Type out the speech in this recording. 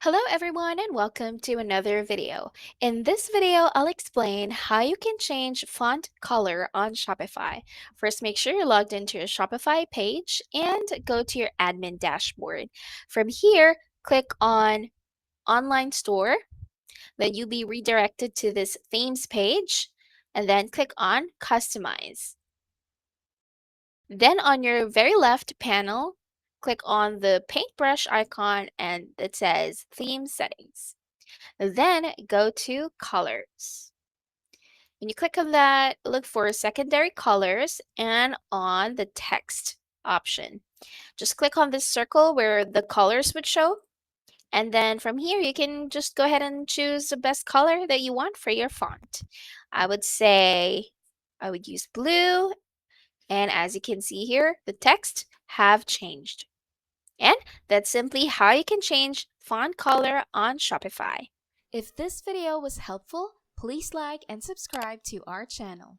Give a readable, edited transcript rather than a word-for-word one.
Hello everyone and welcome to another video. In this video, I'll explain how you can change font color on Shopify. First, make sure you're logged into your Shopify page and go to your admin dashboard. From here, click on Online Store, then you'll be redirected to this Themes page, and then click on Customize. Then on your very left panel, click on the paintbrush icon and it says Theme Settings. Then go to colors. When you click on that, look for secondary colors and on the text option. Just click on this circle where the colors would show. And then from here, you can just go ahead and choose the best color that you want for your font. I would say I would use blue. And as you can see here, the text have changed. And that's simply how you can change font color on Shopify. If this video was helpful, please like and subscribe to our channel.